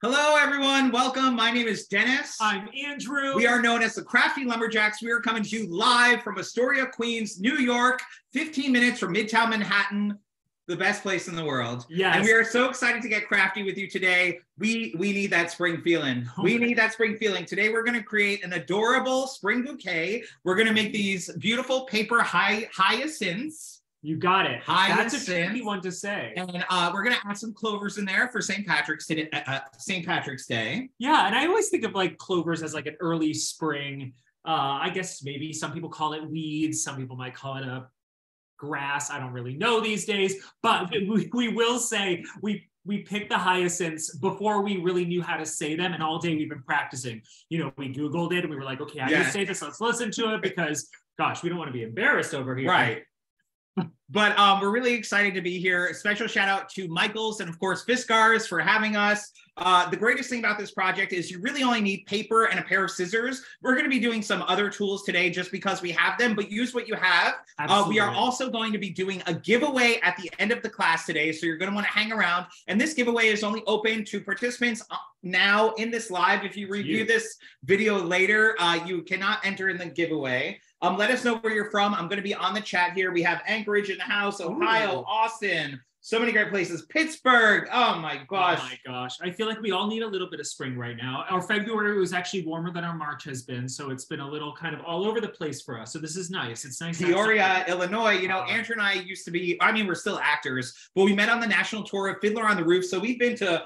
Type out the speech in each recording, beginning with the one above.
Hello, everyone. Welcome. My name is Dennis. I'm Andrew. We are known as the Crafty Lumberjacks. We are coming to you live from Astoria, Queens, New York, 15 minutes from Midtown Manhattan, the best place in the world. Yes. And we are so excited to get crafty with you today. We need that spring feeling. We need that spring feeling. Today, we're going to create an adorable spring bouquet. We're going to make these beautiful paper hyacinths. You got it. Hyacinth. That's a tricky one to say. And we're going to add some clovers in there for St. Patrick's Day. Yeah, and I always think of like clovers as like an early spring. I guess maybe some people call it weeds. Some people might call it a grass. I don't really know these days. But we will say we picked the hyacinths before we really knew how to say them. And all day we've been practicing. You know, we Googled it and we were like, okay, how do you say this? Let's listen to it because, gosh, we don't want to be embarrassed over here. Right. But we're really excited to be here. A special shout out to Michaels and of course Fiskars for having us. The greatest thing about this project is you really only need paper and a pair of scissors. We're going to be doing some other tools today just because we have them, but use what you have. We are also going to be doing a giveaway at the end of the class today, so you're going to want to hang around. And this giveaway is only open to participants now in this live. If you review this video later, you cannot enter in the giveaway. Let us know where you're from. I'm going to be on the chat here. We have Anchorage in the house, Ohio, Austin, so many great places. Pittsburgh. Oh my gosh. Oh my gosh. I feel like we all need a little bit of spring right now. Our February was actually warmer than our March has been. So it's been a little kind of all over the place for us. So this is nice. It's nice. Peoria, Illinois. You know, Andrew and I used to be, I mean, we're still actors, but we met on the national tour of Fiddler on the Roof. So we've been to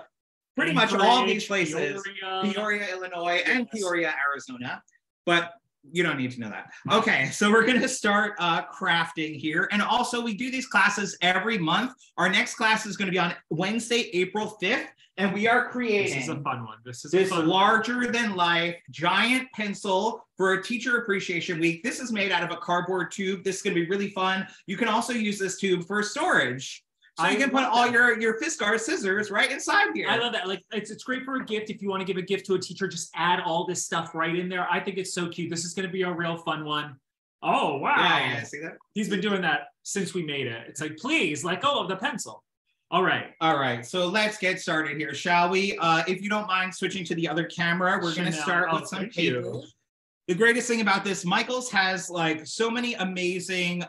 pretty much all these places. Peoria, Illinois, and Peoria, Arizona. But you don't need to know that. Okay, so we're going to start crafting here. And also, we do these classes every month. Our next class is going to be on Wednesday, April 5th. And we are creating this is a fun one. This larger than life giant pencil for a teacher appreciation week. This is made out of a cardboard tube. This is going to be really fun. You can also use this tube for storage. So you can put all your Fiskars scissors right inside here. I love that. Like it's great for a gift. If you want to give a gift to a teacher, just add all this stuff right in there. I think it's so cute. This is going to be a real fun one. Oh, wow. Yeah, see that? He's been doing that since we made it. It's like, please let go of the pencil. All right. All right. So let's get started here, shall we? If you don't mind switching to the other camera, we're going to start with some paper. The greatest thing about this, Michaels has like so many amazing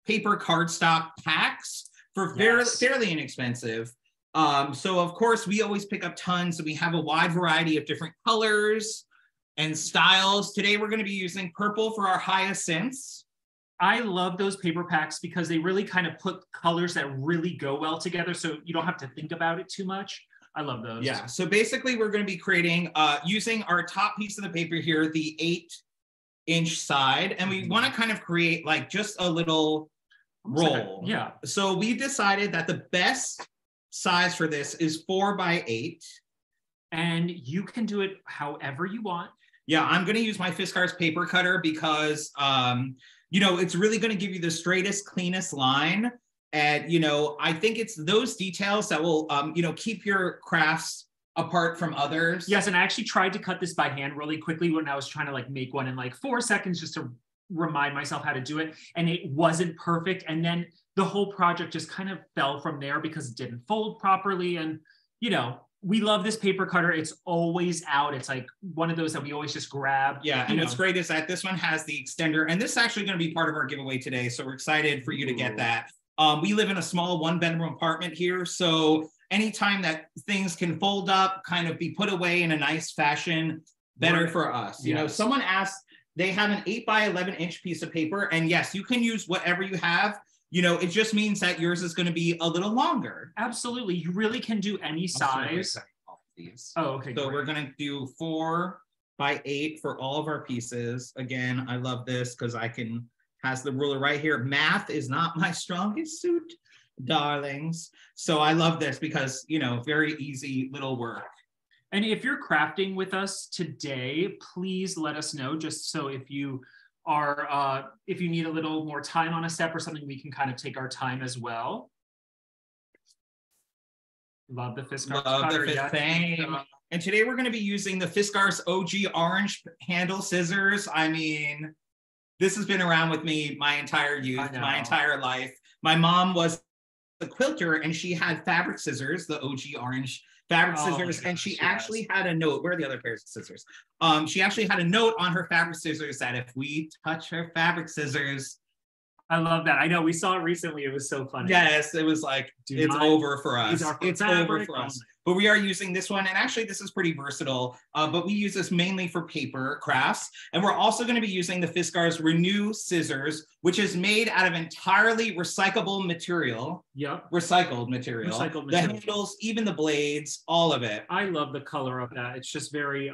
paper cardstock packs. For fairly inexpensive. So of course we always pick up tons and we have a wide variety of different colors and styles. Today we're going to be using purple for our hyacinths. I love those paper packs because they really kind of put colors that really go well together so you don't have to think about it too much. I love those. Yeah, so basically we're going to be creating, using our top piece of the paper here, the 8-inch side, and we want to kind of create like just a little roll. Yeah. So we decided that the best size for this is 4x8. And you can do it however you want. Yeah, I'm going to use my Fiskars paper cutter because, you know, it's really going to give you the straightest, cleanest line. And, you know, I think it's those details that will, you know, keep your crafts apart from others. Yes, and I actually tried to cut this by hand really quickly when I was trying to like make one in like 4 seconds just to remind myself how to do it, and it wasn't perfect, and then the whole project just kind of fell from there because it didn't fold properly. And you know, we love this paper cutter. It's always out. It's like one of those that we always just grab. Yeah, and what's great is that this one has the extender, and this is actually going to be part of our giveaway today, so we're excited for you to get that. We live in a small 1-bedroom apartment here, so anytime that things can fold up, kind of be put away in a nice fashion, better for us. You know, someone asked, they have an 8x11-inch piece of paper, and yes, you can use whatever you have. You know, it just means that yours is going to be a little longer. Absolutely, you really can do any size. Oh, okay. So we're going to do 4x8 for all of our pieces. Again, I love this because I can has the ruler right here. Math is not my strongest suit, darlings. So I love this because, you know, very easy little work. And if you're crafting with us today, please let us know, just so if you are, if you need a little more time on a step or something, we can kind of take our time as well. Love the Fiskars cutter. And today we're going to be using the Fiskars OG orange handle scissors. I mean, this has been around with me my entire youth, my entire life. My mom was a quilter, and she had fabric scissors, the OG orange fabric scissors, and she actually had a note. Where are the other pairs of scissors? She actually had a note on her fabric scissors that if we touch her fabric scissors. I love that. I know, we saw it recently. It was so funny. Yes, it was like, it's over for us. It's over for us. But we are using this one, and actually this is pretty versatile, but we use this mainly for paper crafts. And we're also going to be using the Fiskars Renew scissors, which is made out of entirely recyclable material. Yep. Recycled material. The handles, even the blades, all of it. I love the color of that. It's just very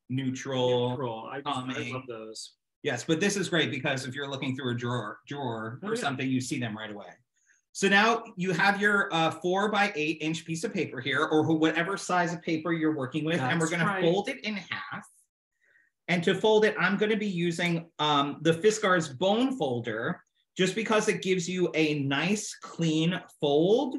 neutral. I love those. Yes, but this is great because if you're looking through a drawer or something, you see them right away. So now you have your 4 by 8 inch piece of paper here, or whatever size of paper you're working with, and we're going to fold it in half. And to fold it, I'm going to be using the Fiskars bone folder, just because it gives you a nice clean fold.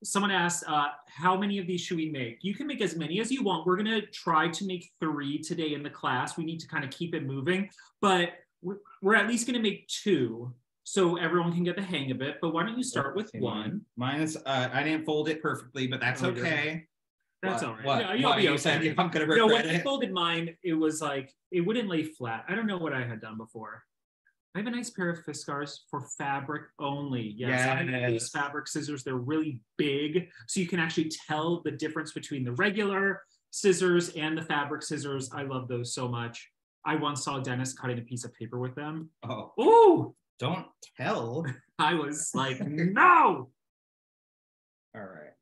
Someone asked, how many of these should we make? You can make as many as you want. We're going to try to make 3 today in the class. We need to kind of keep it moving, but we're at least going to make 2 so everyone can get the hang of it. But why don't you start with 1? Mine is, I didn't fold it perfectly, but that's okay. That's all right. What? Yeah, you'll be okay. I'm going to regret when I folded mine, it was like, it wouldn't lay flat. I don't know what I had done before. I have a nice pair of Fiskars for fabric only. Yes, I have these fabric scissors. They're really big, so you can actually tell the difference between the regular scissors and the fabric scissors. I love those so much. I once saw Dennis cutting a piece of paper with them. Oh, ooh! Don't tell. I was like, no! All right.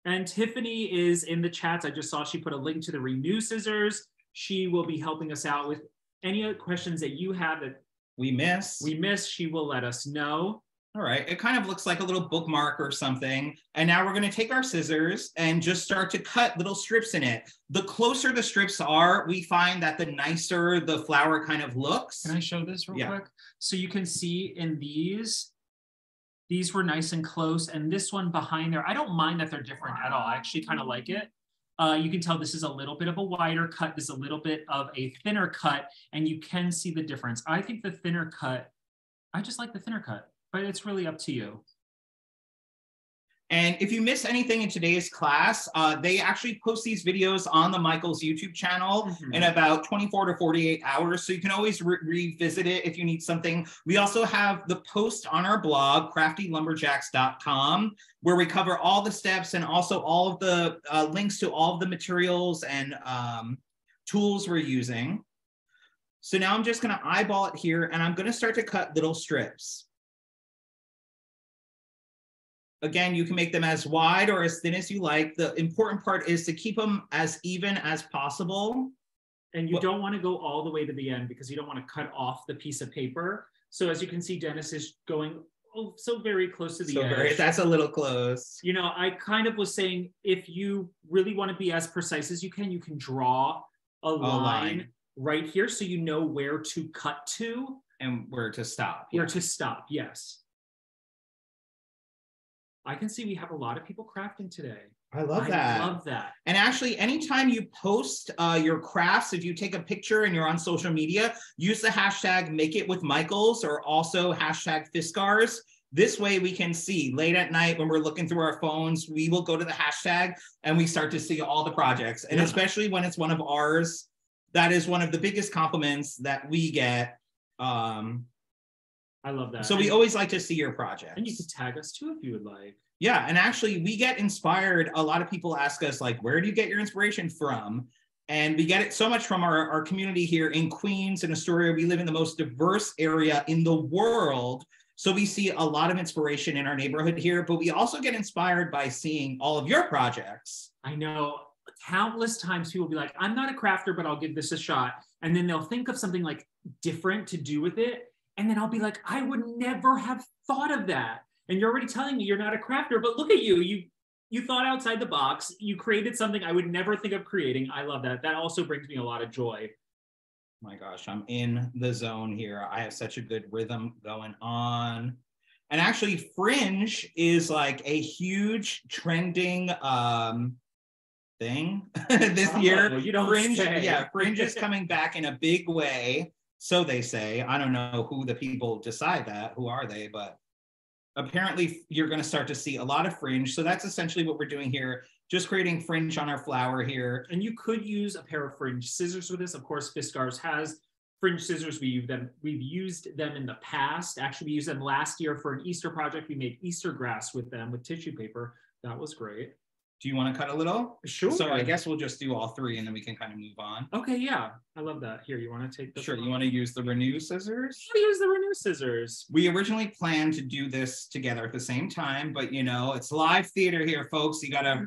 And Tiffany is in the chats. I just saw she put a link to the Renew scissors. She will be helping us out with any other questions that you have that we miss, she will let us know. All right, it kind of looks like a little bookmark or something. And now we're going to take our scissors and just start to cut little strips in it. The closer the strips are, we find that the nicer the flower kind of looks. Can I show this real quick? So you can see in these were nice and close. And this one behind there, I don't mind that they're different at all. I actually kind of like it. You can tell this is a little bit of a wider cut. This is a little bit of a thinner cut, and you can see the difference. I think the thinner cut, I just like the thinner cut, but it's really up to you. And if you miss anything in today's class, they actually post these videos on the Michaels YouTube channel in about 24 to 48 hours. So you can always revisit it if you need something. We also have the post on our blog, CraftyLumberjacks.com, where we cover all the steps and also all of the links to all of the materials and tools we're using. So now I'm just going to eyeball it here, and I'm going to start to cut little strips. Again, you can make them as wide or as thin as you like. The important part is to keep them as even as possible. And you don't want to go all the way to the end because you don't want to cut off the piece of paper. So as you can see, Dennis is going so very close to the edge. That's a little close. You know, I kind of was saying, if you really want to be as precise as you can draw a line right here so you know where to cut to. And where to stop. Where to stop, yes. I can see we have a lot of people crafting today. I love that. I love that. And actually, anytime you post your crafts, if you take a picture and you're on social media, use the hashtag #MakeItWithMichaels or also hashtag Fiskars. This way we can see late at night when we're looking through our phones, we will go to the hashtag and we start to see all the projects. And especially when it's one of ours, that is one of the biggest compliments that we get. I love that. So we always like to see your projects. And you can tag us too if you would like. Yeah, and actually we get inspired. A lot of people ask us, like, where do you get your inspiration from? And we get it so much from our community here in Queens and Astoria. We live in the most diverse area in the world. So we see a lot of inspiration in our neighborhood here, but we also get inspired by seeing all of your projects. I know countless times people will be like, I'm not a crafter, but I'll give this a shot. And then they'll think of something like different to do with it. And then I'll be like, I would never have thought of that. And you're already telling me you're not a crafter, but look at you. You thought outside the box. You created something I would never think of creating. I love that. That also brings me a lot of joy. My gosh, I'm in the zone here. I have such a good rhythm going on. And actually, fringe is like a huge trending thing this year. You don't fringe, say. Yeah, fringe is coming back in a big way. So they say. I don't know who the people decide that. Who are they? But apparently you're going to start to see a lot of fringe. So that's essentially what we're doing here. Just creating fringe on our flower here. And you could use a pair of fringe scissors with this. Of course, Fiskars has fringe scissors. We've used them in the past. Actually, we used them last year for an Easter project. We made Easter grass with them with tissue paper. That was great. Do you want to cut a little? Sure. So I guess we'll just do all three and then we can kind of move on. Okay, yeah. I love that. Here, you want to take this? Sure. You want to use the Renew scissors? I'll use the Renew scissors. We originally planned to do this together at the same time, but you know, it's live theater here, folks. You got to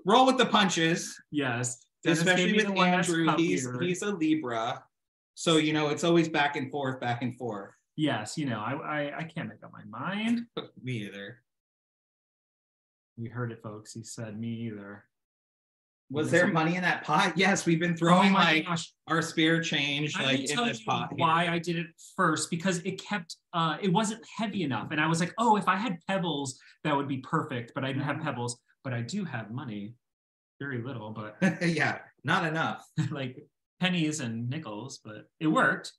roll with the punches. Yes. Especially with Andrew. He's a Libra. So, you know, it's always back and forth, back and forth. Yes, you know, I can't make up my mind. Me either. You heard it, folks. He said, me either. Was there money in that pot? Yes, we've been throwing our spare change like in this pot. Why I did it first, because it kept, it wasn't heavy enough. And I was like, oh, if I had pebbles, that would be perfect. But I didn't have pebbles, but I do have money. Very little, but. Yeah, not enough. Like pennies and nickels, but it worked.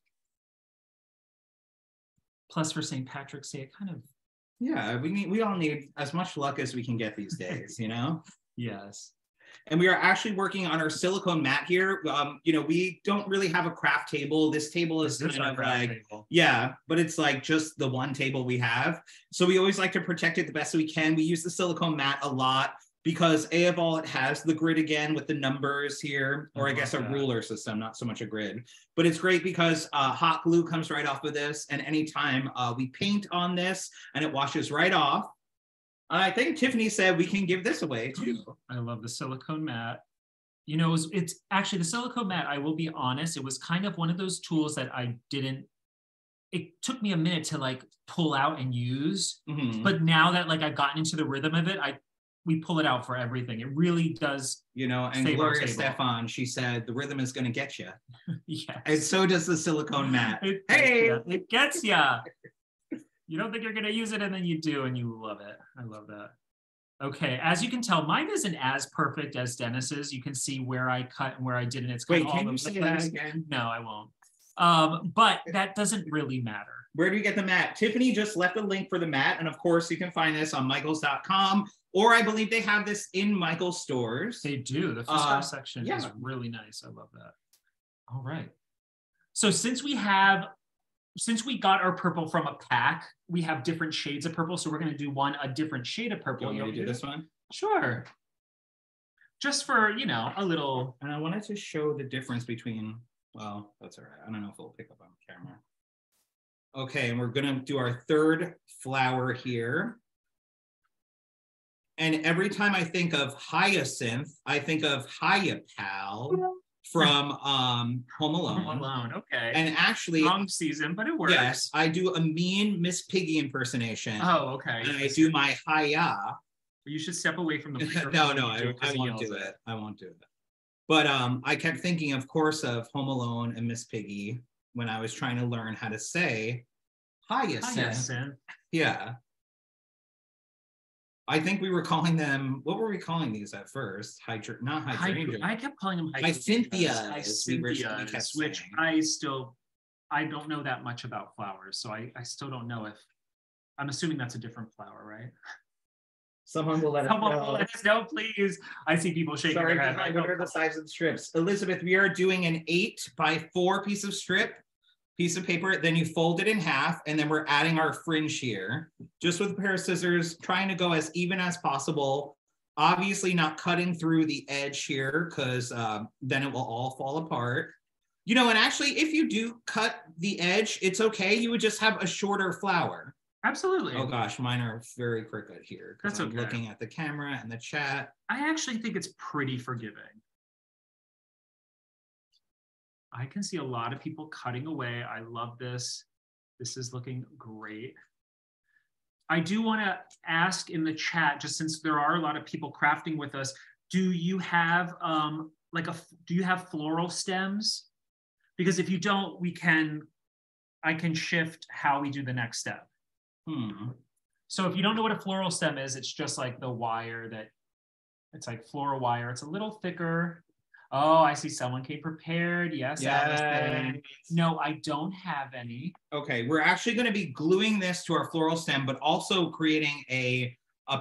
Plus for St. Patrick's Day, it kind of. Yeah, we all need as much luck as we can get these days, you know? Yes. And we are actually working on our silicone mat here. You know, we don't really have a craft table. This table is kind of like, yeah, but it's like just the one table we have. So we always like to protect it the best we can. We use the silicone mat a lot because A of all, it has the grid again with the numbers here, or I guess a ruler system, not so much a grid. But it's great because hot glue comes right off of this. And anytime we paint on this and it washes right off. I think Tiffany said we can give this away too. I love the silicone mat. You know, it's actually the silicone mat, I will be honest, it was kind of one of those tools that it took me a minute to like pull out and use. Mm-hmm. But now that like I've gotten into the rhythm of it, we pull it out for everything. It really does. You know, and Gloria Stefan, she said, the rhythm is going to get you. Yeah. And so does the silicone mat. It gets ya. You don't think you're going to use it, and then you do, and you love it. I love that. Okay, as you can tell, mine isn't as perfect as Dennis's. You can see where I cut and where I didn't. It's Wait, can you say that again? No, I won't. But that doesn't really matter. Where do you get the mat? Tiffany just left a link for the mat, and of course, you can find this on michaels.com, or I believe they have this in Michaels stores. They do. The Fiskars section is really nice. I love that. All right. So since we got our purple from a pack, we have different shades of purple. So we're going to do a different shade of purple. You want me to do this one? Sure. Just for, you know, a little. And I wanted to show the difference between, well, that's all right. I don't know if it'll pick up on camera. Okay, and we're going to do our third flower here. And every time I think of Hyacinth, I think of Hyapal from Home Alone. Home Alone, okay. And actually, wrong season, but it works. Yes, I do a mean Miss Piggy impersonation. Oh, okay. And I do my Hya. You should step away from the microphone. No, I won't do it. I won't do it. But I kept thinking, of course, of Home Alone and Miss Piggy when I was trying to learn how to say Hyacinth. Yeah. I think we were calling them, what were we calling these at first? Not hydrangea. I kept calling them Hyacinthias, which I don't know that much about flowers. So I still don't know I'm assuming that's a different flower, right? Someone will let us know, please. I see people shaking their head. What are the size of the strips? Elizabeth, we are doing an 8x4 piece of paper, then you fold it in half, and then we're adding our fringe here, just with a pair of scissors, trying to go as even as possible. Obviously not cutting through the edge here, because then it will all fall apart. You know, and actually, if you do cut the edge, it's okay. You would just have a shorter flower. Absolutely. Oh gosh, mine are very crooked here. That's okay. I'm looking at the camera and the chat. I actually think it's pretty forgiving. I can see a lot of people cutting away. I love this. This is looking great. I do want to ask in the chat, just since there are a lot of people crafting with us, do you have do you have floral stems? Because if you don't, I can shift how we do the next step. So if you don't know what a floral stem is, it's just like the wire it's like floral wire. It's a little thicker. Oh, I see someone came prepared. Yes, Allison. No, I don't have any. Okay, we're actually going to be gluing this to our floral stem, but also creating a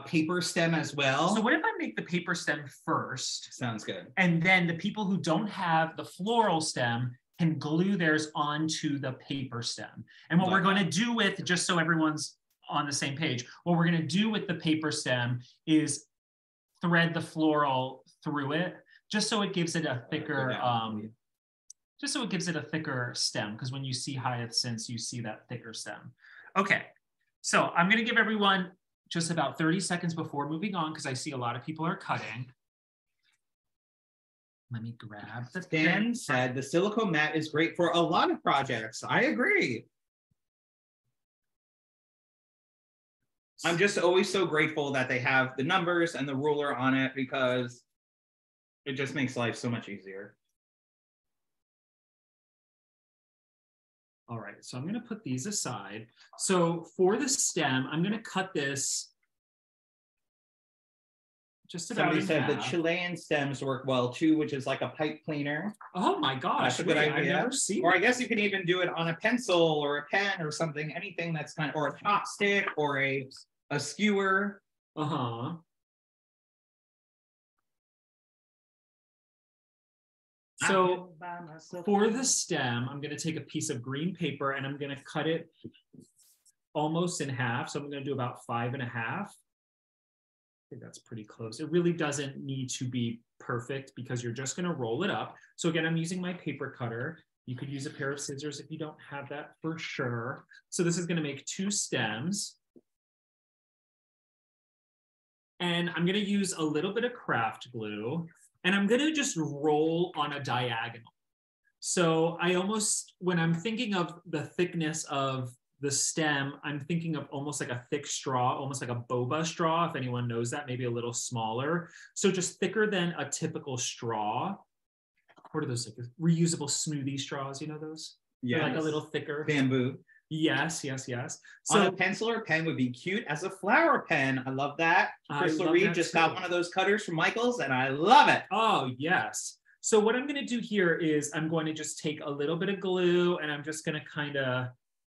paper stem as well. So what if I make the paper stem first? Sounds good. And then the people who don't have the floral stem can glue theirs onto the paper stem. And what we're going to do with, just so everyone's on the same page, what we're going to do with the paper stem is thread the floral through it, just so it gives it a thicker, stem, because when you see hyacinths, you see that thicker stem. Okay, so I'm going to give everyone just about 30 seconds before moving on, because I see a lot of people are cutting. Let me grab the Dan said the silicone mat is great for a lot of projects. I agree. I'm just always so grateful that they have the numbers and the ruler on it, because it just makes life so much easier. All right, so I'm going to put these aside. So for the stem, I'm going to cut this just about Somebody in said half. the Chilean stems work well too, which is like a pipe cleaner. Oh my gosh, that's a good idea. I've never seen or that. I guess you can even do it on a pencil or a pen or something, anything that's kind of, or a chopstick or a skewer. Uh-huh. So for the stem, I'm going to take a piece of green paper and I'm going to cut it almost in half. So I'm going to do about 5 1/2. I think that's pretty close. It really doesn't need to be perfect because you're just going to roll it up. So again, I'm using my paper cutter. You could use a pair of scissors if you don't have that for sure. So this is going to make 2 stems. And I'm going to use a little bit of craft glue. And I'm going to just roll on a diagonal. So I almost, when I'm thinking of the thickness of the stem, I'm thinking of almost like a thick straw, almost like a boba straw, if anyone knows that, maybe a little smaller. So just thicker than a typical straw. What are those, like reusable smoothie straws? You know those? Yeah. Like a little thicker. Bamboo. Yes, yes, yes. So on a pencil or pen would be cute as a flower pen. I love that. Crystal Reed just got one of those cutters from Michael's and I love it. Oh, yes. So what I'm going to do here is I'm going to just take a little bit of glue and I'm just going to kind of,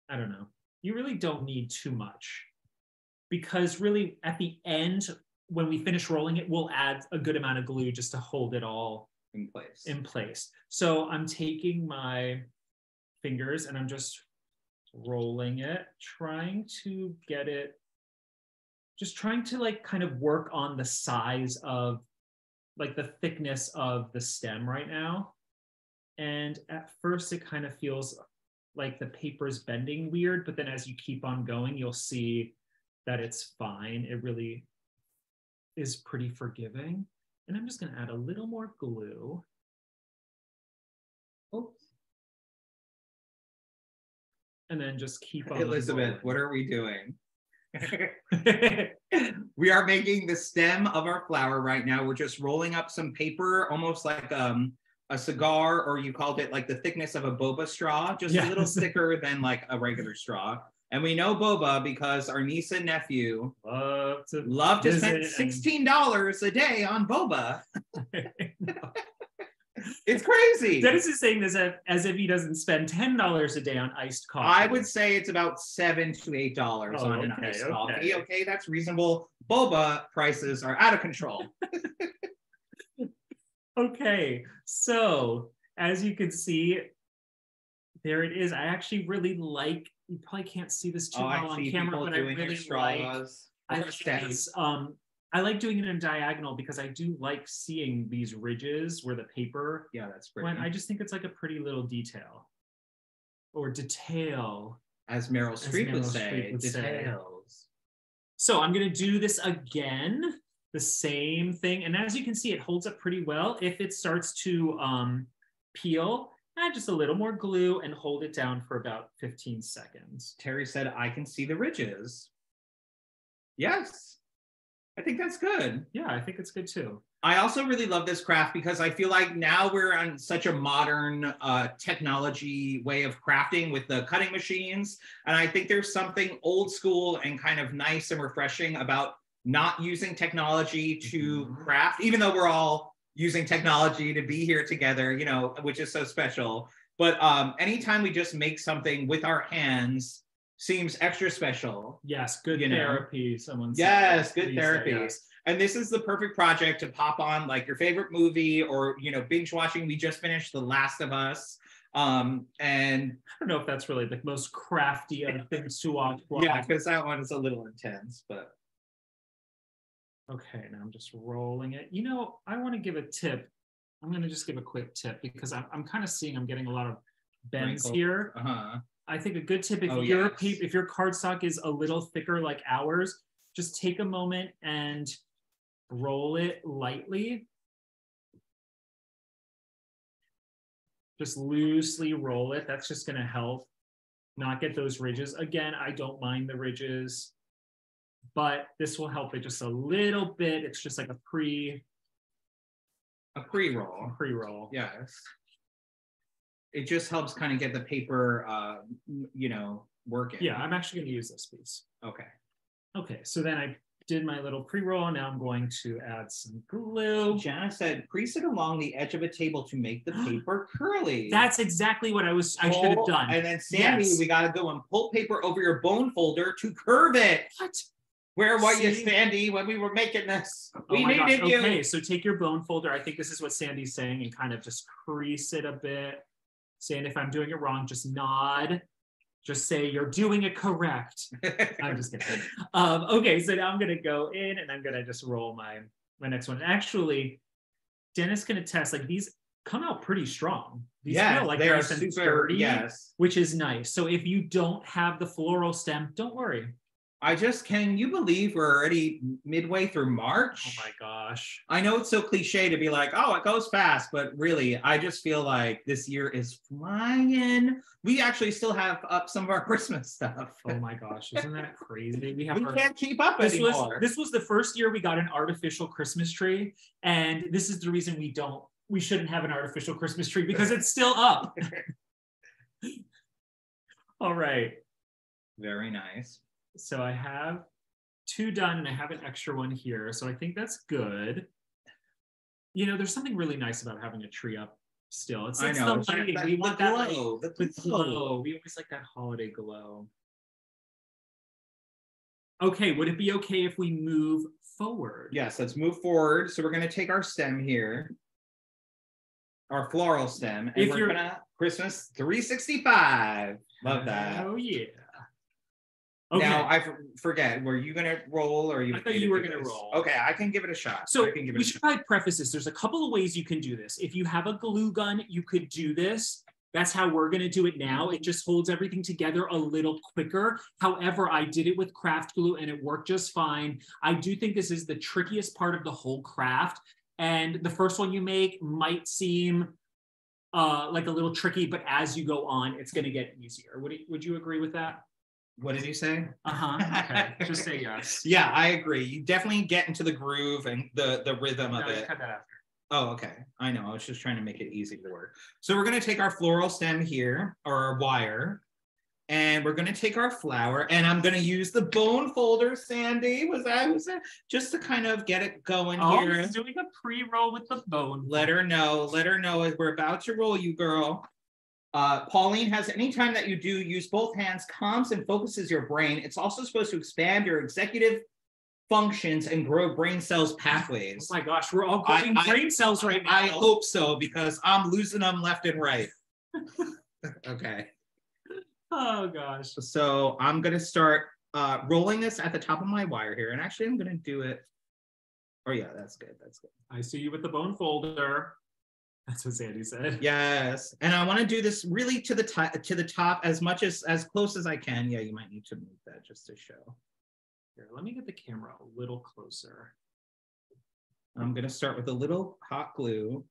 I don't know, you really don't need too much because really at the end, when we finish rolling it, we'll add a good amount of glue just to hold it all in place. So I'm taking my fingers and I'm just rolling it, trying to get it, just trying to like kind of work on the size of like the thickness of the stem right now. And at first it kind of feels like the paper's bending weird, but then as you keep on going, you'll see that it's fine. It really is pretty forgiving. And I'm just going to add a little more glue. Oops. And then just keep on. Elizabeth, what are we doing? We are making the stem of our flower right now. We're just rolling up some paper, almost like a cigar, or you called it like the thickness of a boba straw, just a little thicker than like a regular straw. And we know boba because our niece and nephew love to spend $16 a day on boba. It's crazy. Dennis is saying this as if he doesn't spend $10 a day on iced coffee. I would say it's about $7 to $8 on an iced coffee. Okay, that's reasonable. Boba prices are out of control. Okay, so as you can see, there it is. I actually really like, you probably can't see this too well on camera, but I really like, I like doing it in diagonal because I do like seeing these ridges where the paper that's pretty. I just think it's like a pretty little detail. Or detail. As Meryl Streep would say, details. So I'm going to do this again, the same thing. And as you can see, it holds up pretty well. If it starts to peel, add just a little more glue and hold it down for about 15 seconds. Terry said, I can see the ridges. Yes. I think that's good. Yeah, I think it's good too. I also really love this craft because I feel like now we're on such a modern technology way of crafting with the cutting machines. And I think there's something old school and kind of nice and refreshing about not using technology to craft, even though we're all using technology to be here together, you know, which is so special. But anytime we just make something with our hands seems extra special. Yes, good therapy, someone said. Yes, good therapy. Yes. And this is the perfect project to pop on like your favorite movie or, you know, binge watching. We just finished The Last of Us. And I don't know if that's really the most crafty of things to watch. Yeah, because that one is a little intense, but. Okay, now I'm just rolling it. You know, I want to give a tip. I'm going to just give a quick tip because I'm kind of seeing I'm getting a lot of bends here. I think a good tip if your cardstock is a little thicker like ours, just take a moment and roll it lightly. Just loosely roll it. That's just going to help not get those ridges. Again, I don't mind the ridges, but this will help it just a little bit. It's just like a pre-roll. Pre-roll. Yes. It just helps kind of get the paper, you know, working. Yeah, I'm actually going to use this piece. Okay. Okay, so then I did my little pre-roll. Now I'm going to add some glue. Jana said, crease it along the edge of a table to make the paper curly. That's exactly what I should have done. And then Sammy, we got to go and pull paper over your bone folder to curve it. What? Where were you, Sandy, when we were making this? We needed you. Okay, so take your bone folder. I think this is what Sandy's saying, and kind of just crease it a bit. Saying if I'm doing it wrong, just nod. Just say you're doing it correct. I'm just kidding. Okay, so now I'm gonna go in and I'm gonna just roll my next one. Actually, Dennis gonna test, like these come out pretty strong. These feel like they are super sturdy, which is nice. So if you don't have the floral stem, don't worry. Can you believe we're already midway through March? Oh my gosh. I know it's so cliche to be like, oh, it goes fast, but really, I just feel like this year is flying. We actually still have up some of our Christmas stuff. Oh my gosh, isn't that crazy? We can't keep up anymore. This was the first year we got an artificial Christmas tree, and this is the reason we shouldn't have an artificial Christmas tree because it's still up. All right. Very nice. So I have 2 done and I have an extra one here. So I think that's good. You know, there's something really nice about having a tree up still. It's the lighting. We want that glow. The glow. We always like that holiday glow. Okay, would it be okay if we move forward? Yes, let's move forward. So we're going to take our stem here, our floral stem, and we're going to Christmas 365. Love that. Oh, yeah. Okay. Now, I forget, were you going to roll or you? I thought you were going to roll. Okay, I can give it a shot. So we should probably preface this. There's a couple of ways you can do this. If you have a glue gun, you could do this. That's how we're going to do it now. It just holds everything together a little quicker. However, I did it with craft glue and it worked just fine. I do think this is the trickiest part of the whole craft. And the first one you make might seem like a little tricky, but as you go on, it's going to get easier. Would you agree with that? What did you say? Okay. Just say yes. Yeah, I agree. You definitely get into the groove and the rhythm of it. Cut that after. Oh, okay. I know. I was just trying to make it easy to work. So we're going to take our floral stem here, or our wire, and we're going to take our flower, and I'm going to use the bone folder, Sandy. Was that just to kind of get it going here? Oh, doing a pre-roll with the bone. Let her know. We're about to roll you, girl. Pauline has, anytime that you do use both hands, calms and focuses your brain. It's also supposed to expand your executive functions and grow brain cells pathways. Oh my gosh, we're all growing brain cells right now. I hope so, because I'm losing them left and right. Okay. Oh gosh. So I'm going to start rolling this at the top of my wire here. And actually, I'm going to do it. Oh yeah, that's good. That's good. I see you with the bone folder. That's what Sandy said. Yes. And I want to do this really to the top as close as I can. Yeah, you might need to move that just to show. Here, let me get the camera a little closer. I'm going to start with a little hot glue.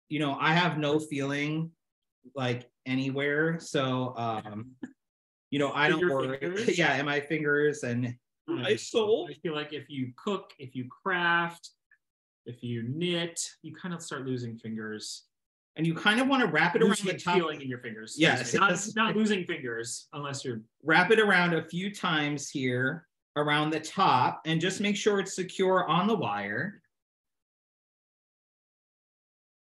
You know, I have no feeling like anywhere. So, you know, I don't worry. Yeah, in my fingers and my soul. I feel like if you cook, if you craft, if you knit, you kind of start losing fingers. And you kind of want to wrap it around the top. Feeling in your fingers. Yes. Not losing fingers unless you're... Wrap it around a few times here around the top and just make sure it's secure on the wire.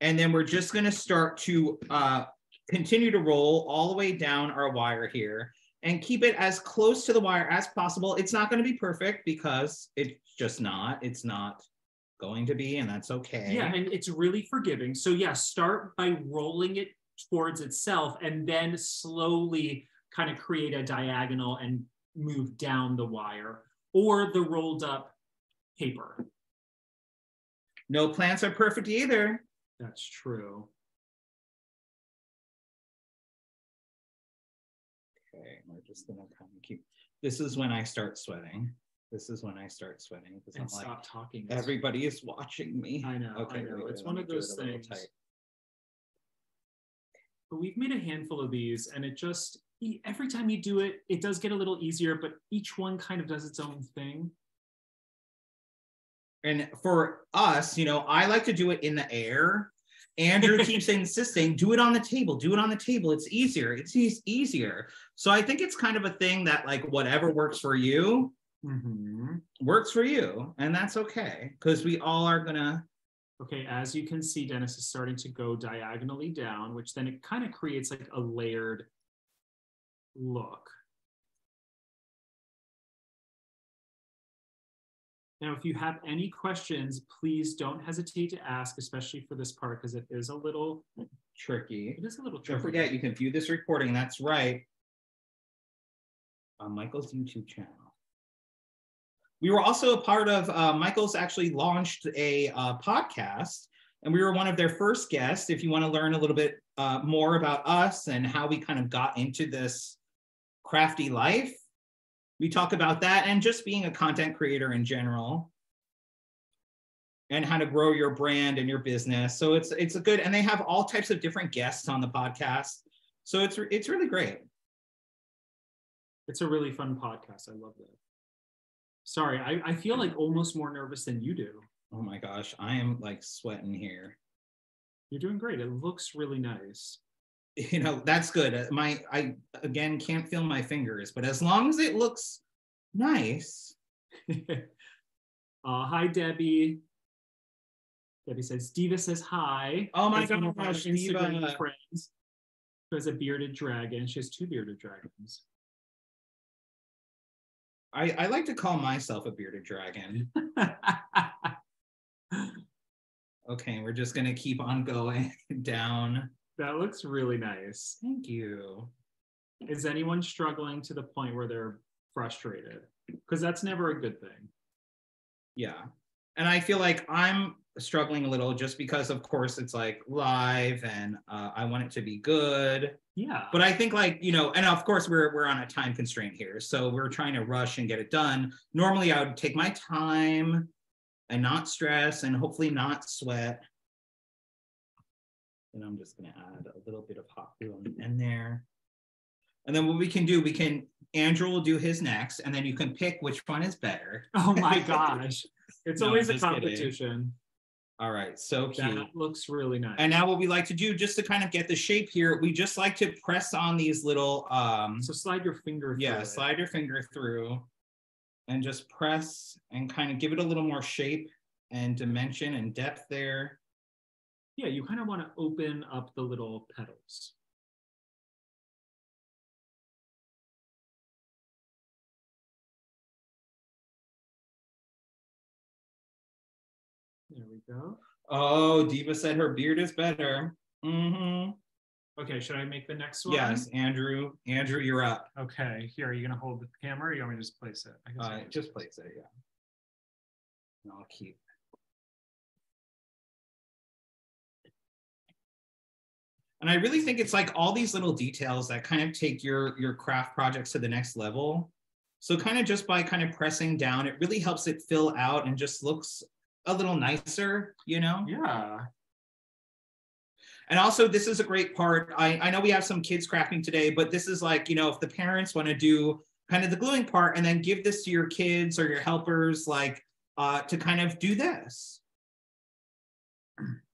And then we're just going to start to continue to roll all the way down our wire here and keep it as close to the wire as possible. It's not going to be perfect because it's just not. It's not going to be, and that's okay. Yeah, and it's really forgiving. So yeah, start by rolling it towards itself and then slowly kind of create a diagonal and move down the wire or the rolled up paper. No plants are perfect either. That's true. Okay, we're just gonna kind of keep, this is when I start sweating. This is when I start sweating because I'm stop like, talking. everybody is watching me. I know, okay, I know. It's let one me of do it those a little things. tight. But we've made a handful of these and it just, every time you do it, it does get a little easier, but each one kind of does its own thing. And for us, you know, I like to do it in the air. Andrew keeps insisting, do it on the table, do it on the table. It's easier, it's easier. So I think it's kind of a thing that like whatever works for you, works for you. And that's okay, because we all are gonna. Okay, as you can see, Dennis is starting to go diagonally down, which then it kind of creates like a layered look. Now, if you have any questions, please don't hesitate to ask, especially for this part, because it is a little tricky. It is a little tricky. Don't forget, you can view this recording. That's right. On Michael's YouTube channel. We were also a part of, Michael's actually launched a podcast, and we were one of their first guests. If you want to learn a little bit more about us and how we kind of got into this crafty life, we talk about that and just being a content creator in general and how to grow your brand and your business. So it's a good, and they have all types of different guests on the podcast. So it's really great. It's a really fun podcast. I love that. Sorry, I feel like almost more nervous than you do. Oh my gosh, I am like sweating here. You're doing great. It looks really nice. You know, that's good. I again can't feel my fingers, but as long as it looks nice. Hi, Debbie. Debbie says, Diva says hi. Oh my gosh, Instagram Diva. friends. Who has a bearded dragon. She has 2 bearded dragons. I like to call myself a bearded dragon. Okay, we're just gonna keep on going down. That looks really nice. Thank you. Is anyone struggling to the point where they're frustrated? Because that's never a good thing. Yeah. And I feel like I'm struggling a little just because, of course, it's like live and I want it to be good. Yeah. But I think like, you know, and of course we're on a time constraint here. So we're trying to rush and get it done. Normally I would take my time and not stress and hopefully not sweat. And I'm just going to add a little bit of hot glue on the end there. And then what we can do, Andrew will do his next, and then you can pick which one is better. Oh my gosh. It's No, always a just competition. kidding. All right, so cute. That looks really nice. And now what we like to do, just to kind of get the shape here, we just like to press on these little... so slide your finger through. Yeah, slide your finger through and just press and kind of give it a little more shape and dimension and depth there. Yeah, you kind of want to open up the little petals. There we go. Oh, Diva said her beard is better. Mm-hmm. Okay, should I make the next one? Yes, Andrew. Andrew, you're up. Okay, here, are you gonna hold the camera or you want me to just place it? I guess just place it, yeah. And I'll keep. And I really think it's like all these little details that kind of take your craft projects to the next level. So kind of just by kind of pressing down, it really helps it fill out and just looks a little nicer, you know? Yeah. And also this is a great part. I know we have some kids crafting today, but this is like, you know, if the parents want to do kind of the gluing part and then give this to your kids or your helpers, like to kind of do this.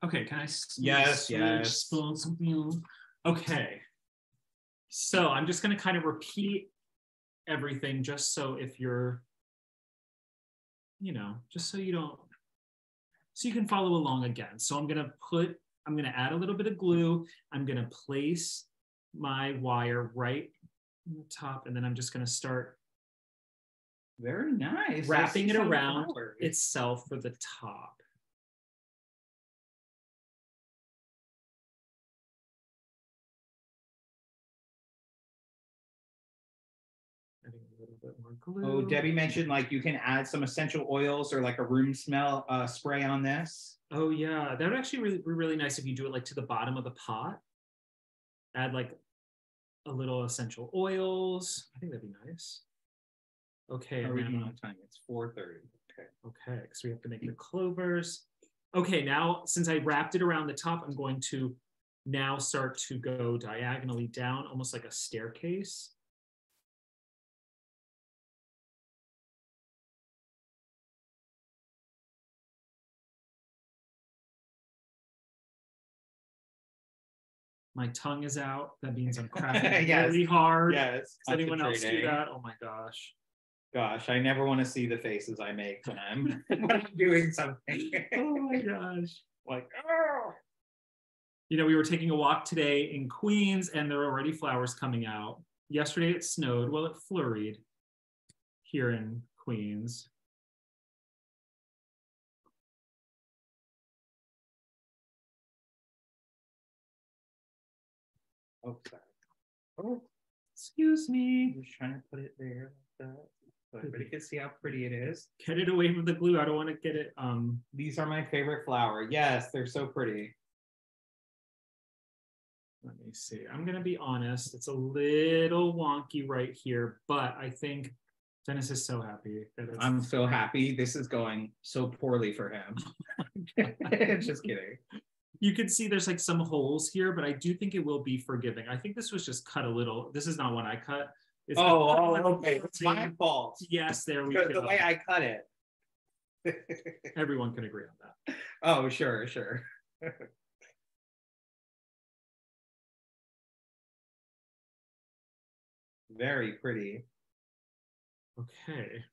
Okay, can I yes. spill something? Okay. So I'm just going to kind of repeat everything just so if you're, you know, just so you don't, so you can follow along again. So I'm going to put I'm going to add a little bit of glue. I'm going to place my wire right on the top, and then I'm just going to start very nice wrapping it around itself for the top. Adding a little bit more glue. Oh, Debbie mentioned like you can add some essential oils or like a room smell spray on this. Oh yeah, that would actually be really nice if you do it like to the bottom of the pot. Add like a little essential oils. I think that'd be nice. Okay. Are we doing on time? It's 4:30. Okay. Okay, so we have to make the clovers. Okay, now since I wrapped it around the top, I'm going to now start to go diagonally down, almost like a staircase. My tongue is out. That means I'm crafting yes. really hard. Yes. Does anyone else do that? Oh my gosh. Gosh, I never want to see the faces I make when I'm doing something. Oh my gosh. Like, oh. You know, we were taking a walk today in Queens and there are already flowers coming out. Yesterday it snowed. Well, it flurried here in Queens. Oh, sorry. Oh, excuse me. I'm just trying to put it there like that. So everybody can see how pretty it is. Get it away from the glue. I don't want to get it. These are my favorite flower. Yes, they're so pretty. Let me see. I'm going to be honest. It's a little wonky right here, but I think Dennis is so happy. I'm so happy. This is going so poorly for him. Just kidding. You can see there's like some holes here, but I do think it will be forgiving. I think this was just cut a little. This is not one I cut. It's okay. It's my fault. Yes, there we go. The way I cut it. Everyone can agree on that. Oh, sure, sure. Very pretty. Okay.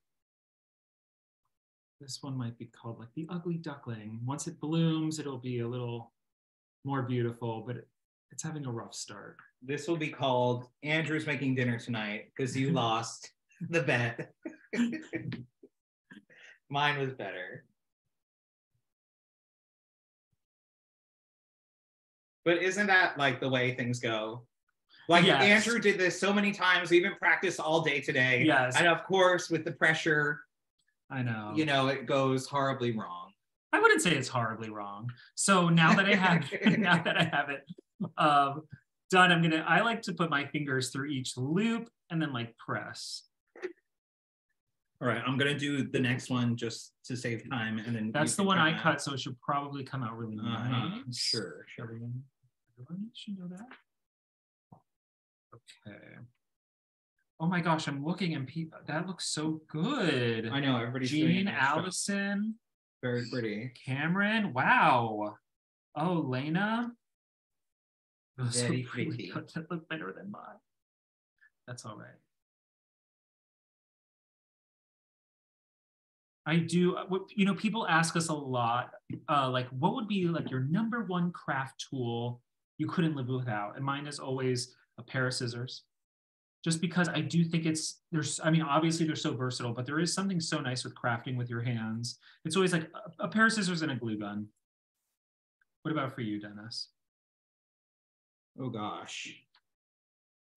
This one might be called like the ugly duckling. Once it blooms, it'll be a little more beautiful, but it's having a rough start. This will be called Andrew's making dinner tonight because you lost the bet. Mine was better. But isn't that like the way things go? Like yes. Andrew did this so many times. We even practiced all day today. Yes. And of course, with the pressure, I know. You know, it goes horribly wrong. I wouldn't say it's horribly wrong. So now that I have it done, I like to put my fingers through each loop and then like press. All right, I'm gonna do the next one just to save time, and then that's the one I cut, so it should probably come out really nice. Sure. Everyone should know that. Okay. Oh my gosh, I'm looking and that looks so good. I know, everybody's Jean, Allison. Very pretty. Cameron, wow. Oh, Lena. Very pretty. That look better than mine. That's all right. I do, you know, people ask us a lot, like, what would be like your number one craft tool you couldn't live without? And mine is always a pair of scissors. Just because I do think obviously they're so versatile, but there is something so nice with crafting with your hands. It's always like a pair of scissors and a glue gun. What about for you, Dennis? Oh gosh.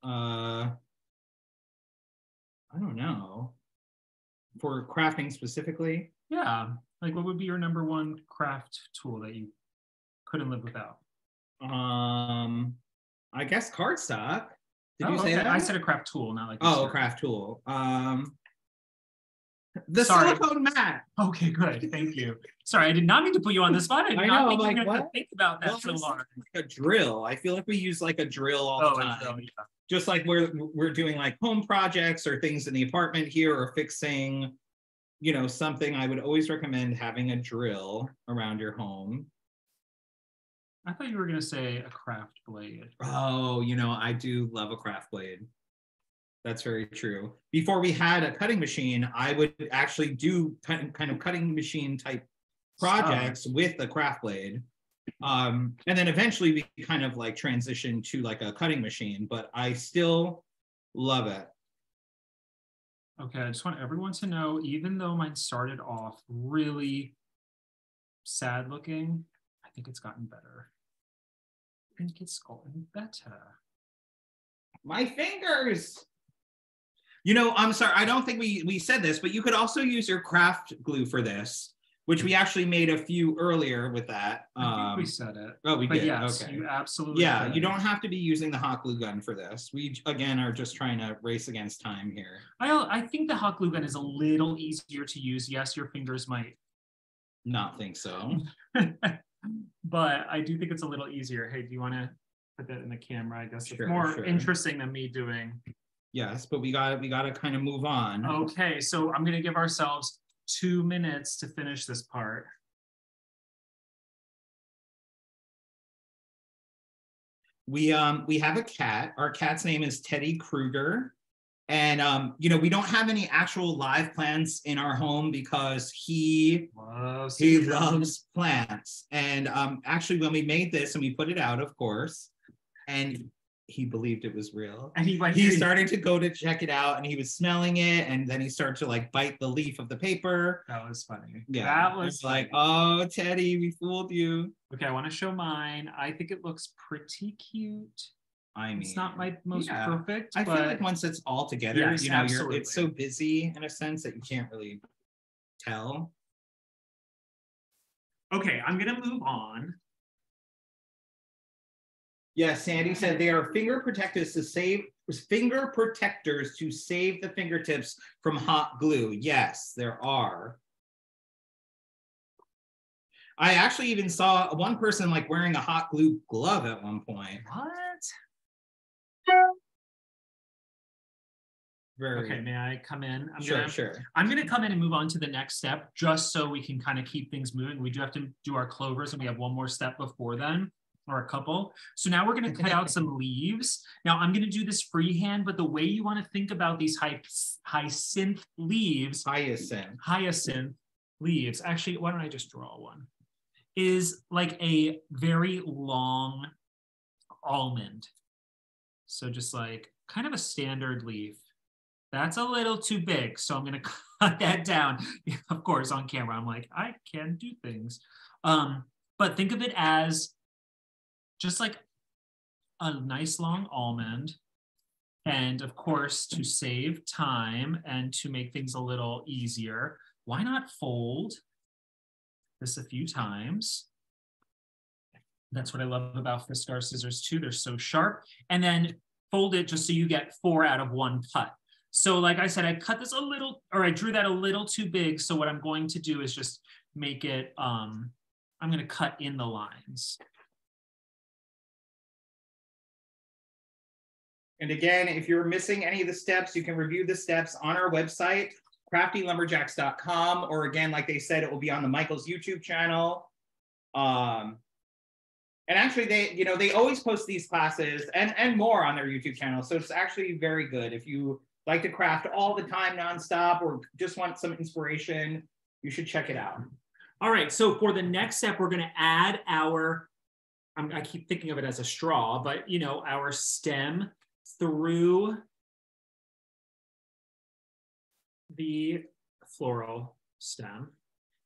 I don't know. For crafting specifically? Yeah. Like what would be your number one craft tool that you couldn't live without? I guess cardstock. Did you say that? I said a craft tool, not like a craft tool. The silicone mat. Okay, good. Thank you. Sorry, I did not mean to put you on the spot. I know. I'm like, what? Think about that so long. Like a drill. I feel like we use like a drill all the time. Yeah. Just like we're doing like home projects or things in the apartment here or fixing, you know, something. I would always recommend having a drill around your home. I thought you were going to say a craft blade. Oh, you know, I do love a craft blade. That's very true. Before we had a cutting machine, I would actually do kind of cutting machine type projects with a craft blade. And then eventually we kind of like transitioned to like a cutting machine, but I still love it. Okay, I just want everyone to know, even though mine started off really sad looking, I think it's gotten better. I think it's gotten better. My fingers. You know, I'm sorry, I don't think we said this, but you could also use your craft glue for this, which we actually made a few earlier with that. I think we said it. Oh, we did. Yes, okay. You absolutely Yeah, could. you don't have to be using the hot glue gun for this. We, again, are just trying to race against time here. I think the hot glue gun is a little easier to use. Yes, your fingers might not think so. But I do think it's a little easier. Hey, do you want to put that in the camera? I guess sure, it's more interesting than me doing. Yes, but we got to kind of move on. Okay, so I'm going to give ourselves 2 minutes to finish this part. We have a cat. Our cat's name is Teddy Kruger. And, you know, we don't have any actual live plants in our home because he loves plants. And actually, when we made this and we put it out, of course, and he believed it was real. And he started to go to check it out and he was smelling it. And then he started to like bite the leaf of the paper. That was funny. Yeah. That was like, oh, Teddy, we fooled you. Okay, I want to show mine. I think it looks pretty cute. I mean, it's not my most perfect. I feel like once it's all together, yes, you know, it's so busy in a sense that you can't really tell. Okay, I'm gonna move on. Yeah, Sandy said they are finger protectors to save the fingertips from hot glue. Yes, there are. I actually even saw one person like wearing a hot glue glove at one point. What? Okay, may I come in? Sure. I'm gonna come in and move on to the next step just so we can kind of keep things moving. We do have to do our clovers and we have one more step before then, or a couple. So now we're gonna cut out some leaves. Now I'm gonna do this freehand, but the way you wanna think about these hyacinth leaves, hyacinth leaves, actually, why don't I just draw one, is like a very long almond. So just like kind of a standard leaf. That's a little too big, so I'm gonna cut that down. Of course, on camera, I'm like, I can do things. But think of it as just like a nice long almond. And of course, to save time and to make things a little easier, why not fold this a few times? That's what I love about Fiskars Scissors too. They're so sharp. And then fold it just so you get 4 out of 1 cut. So like I said, I cut this a little, or I drew that a little too big. So what I'm going to do is just make it, I'm going to cut in the lines. And again, if you're missing any of the steps, you can review the steps on our website, craftylumberjacks.com, or again, like they said, it will be on the Michael's YouTube channel. And actually, they always post these classes and more on their YouTube channel. So it's actually very good. If you like to craft all the time nonstop or just want some inspiration, you should check it out. All right, so for the next step, we're gonna add our, I keep thinking of it as a straw, but you know, our stem through the floral stem.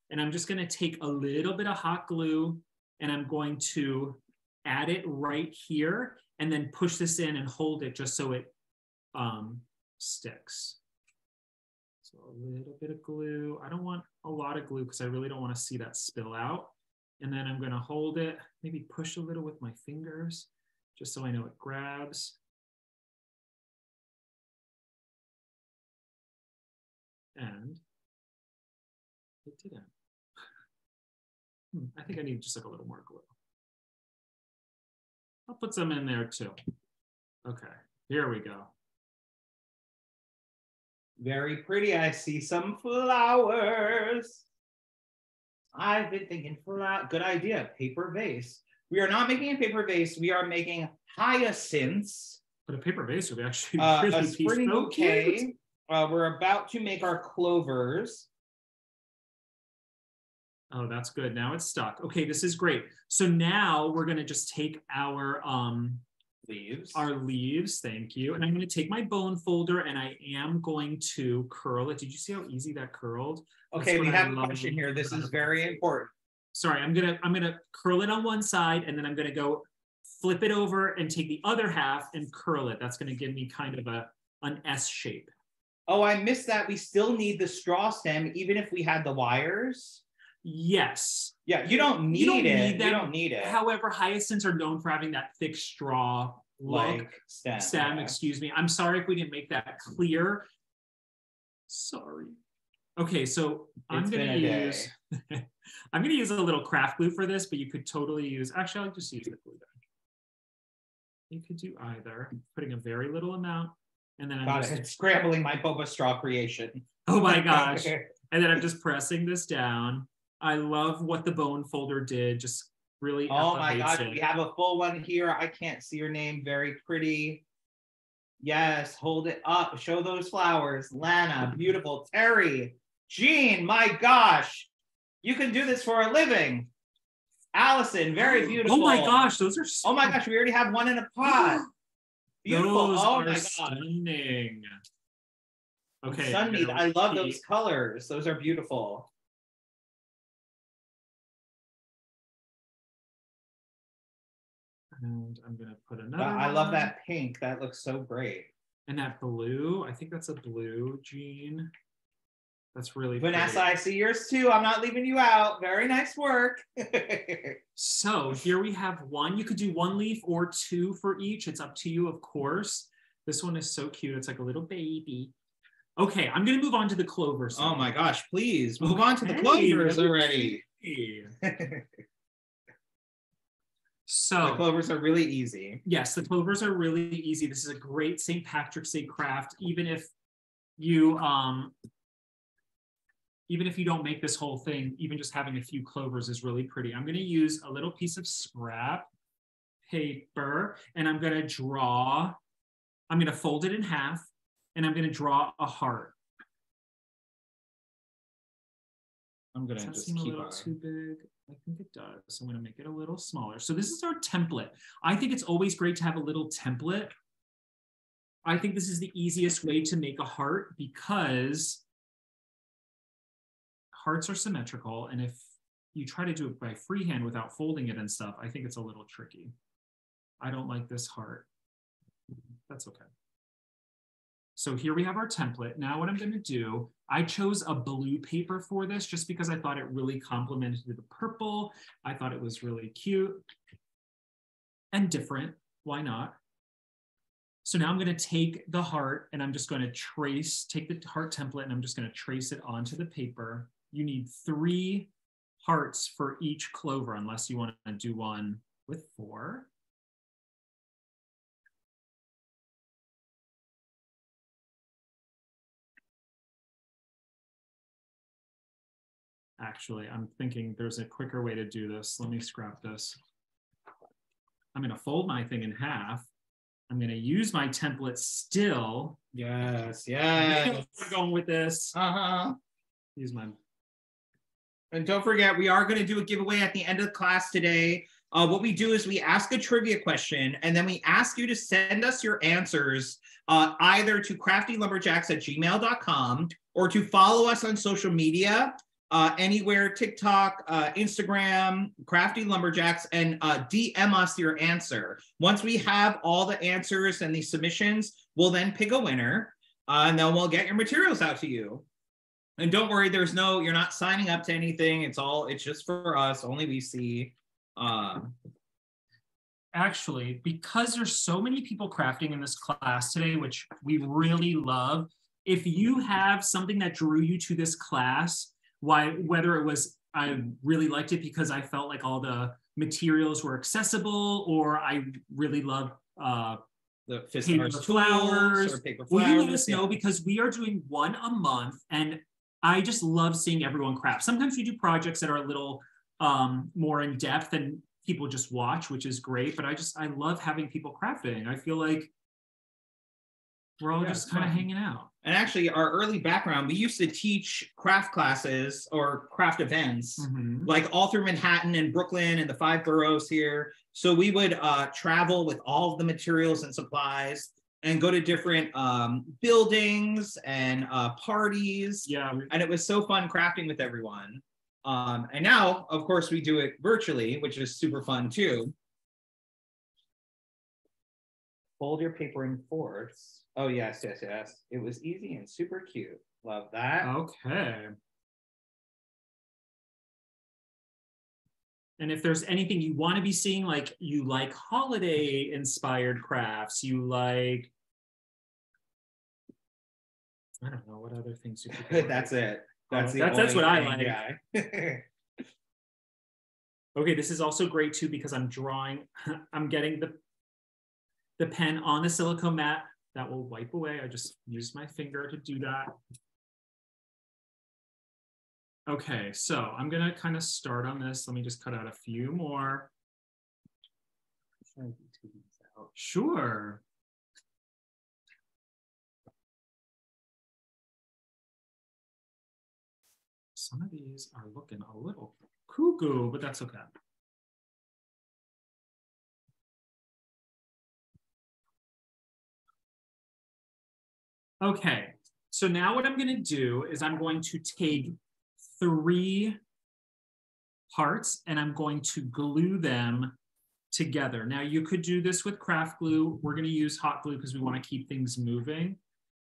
And I'm just gonna take a little bit of hot glue and I'm going to add it right here and then push this in and hold it just so it sticks. So a little bit of glue. I don't want a lot of glue because I really don't want to see that spill out. And then I'm going to hold it, maybe push a little with my fingers just so I know it grabs. And it didn't. I think I need just like a little more glue. I'll put some in there too. Okay, here we go. Very pretty. I see some flowers. I've been thinking good idea, paper vase. We are not making a paper vase. We are making hyacinths. But a paper vase would be actually really a spring bouquet. We're about to make our clovers. Oh, that's good. Now it's stuck. Okay, this is great. So now we're going to just take our leaves. Thank you. And I'm going to take my bone folder and I am going to curl it. Did you see how easy that curled? Okay, we have a question here. This is very important. Sorry, I'm gonna curl it on one side and then I'm gonna go flip it over and take the other half and curl it. That's gonna give me kind of an S shape. Oh, I missed that. We still need the straw stem, even if we had the wires. Yes. Yeah, you don't need it. You don't need it. However, hyacinths are known for having that thick straw like stem. Yeah. Excuse me. I'm sorry if we didn't make that clear. Sorry. Okay, so I'm gonna use I'm gonna use a little craft glue for this, but you could totally use. Actually, I'll just use the glue then. You could do either. I'm putting a very little amount, and then I'm just scrambling my boba straw creation. Oh my gosh! And then I'm just pressing this down. I love what the bone folder did. Just really. Oh my gosh! We have a full one here. I can't see your name. Very pretty. Yes, hold it up. Show those flowers. Lana, beautiful. Terry, Jean, my gosh. You can do this for a living. Allison, very beautiful. Oh my gosh, those are so... Oh my gosh, we already have one in a pot. Beautiful. Those oh are my gosh. Stunning. Okay. Sunmead, I love those colors. Those are beautiful. And I'm gonna put another I love that pink. That looks so great. And that blue, I think that's a blue, Jean. That's really Vanessa, pretty. I see yours too. I'm not leaving you out. Very nice work. So here we have one. You could do one leaf or two for each. It's up to you, of course. This one is so cute. It's like a little baby. Okay, I'm gonna move on to the clovers. Oh my gosh, please move on to the clovers already. So the clovers are really easy. Yes, the clovers are really easy. This is a great St. Patrick's Day craft, even if you don't make this whole thing, even just having a few clovers is really pretty. I'm going to use a little piece of scrap paper and I'm going to fold it in half and I'm going to draw a heart. I'm going to just keep a little too big. I think it does. So I'm going to make it a little smaller. So this is our template. I think it's always great to have a little template. I think this is the easiest way to make a heart because hearts are symmetrical. And if you try to do it by freehand without folding it and stuff, I think it's a little tricky. I don't like this heart. That's okay. So here we have our template. Now what I'm going to do, I chose a blue paper for this just because I thought it really complemented the purple. I thought it was really cute and different. Why not? So now I'm going to take the heart and I'm just going to take the heart template and I'm just going to trace it onto the paper. You need 3 hearts for each clover unless you want to do one with 4. Actually, I'm thinking there's a quicker way to do this. Let me scrap this. I'm going to fold my thing in half. I'm going to use my template still. Yes. We're going with this. Use my... And don't forget, we are going to do a giveaway at the end of the class today. What we do is we ask a trivia question, and then we ask you to send us your answers either to craftylumberjacks@gmail.com or to follow us on social media. Anywhere, TikTok, Instagram, Crafty Lumberjacks, and DM us your answer. Once we have all the answers and the submissions, we'll then pick a winner, and then we'll get your materials out to you. And don't worry, you're not signing up to anything. It's just for us. Only we see. Actually, because there's so many people crafting in this class today, which we really love, if you have something that drew you to this class, whether it was I really liked it because I felt like all the materials were accessible, or I really love the paper flowers, or paper flowers. Will you let us know, because we are doing one a month, and I just love seeing everyone craft. Sometimes we do projects that are a little more in depth and people just watch, which is great. But I love having people crafting. I feel like we're all just kind of hanging out. And actually, our early background, we used to teach craft classes or craft events, like all through Manhattan and Brooklyn and the 5 boroughs here. So we would travel with all of the materials and supplies and go to different buildings and parties. Yeah. And it was so fun crafting with everyone. And now, of course, we do it virtually, which is super fun too. Fold your paper in fourths. Oh, yes, yes, yes. It was easy and super cute. Love that. Okay. And if there's anything you want to be seeing, like you like holiday inspired crafts, you like, I don't know, what other things you could That's it. That's what I like. Yeah. Okay, this is also great too because I'm getting the pen on the silicone mat. That will wipe away. I just used my finger to do that. Okay, so I'm gonna kind of start on this. Let me just cut out a few more. Sure. Some of these are looking a little cuckoo, but that's okay. Okay, so now what I'm going to do is I'm going to take 3 parts and I'm going to glue them together. Now you could do this with craft glue. We're going to use hot glue because we want to keep things moving.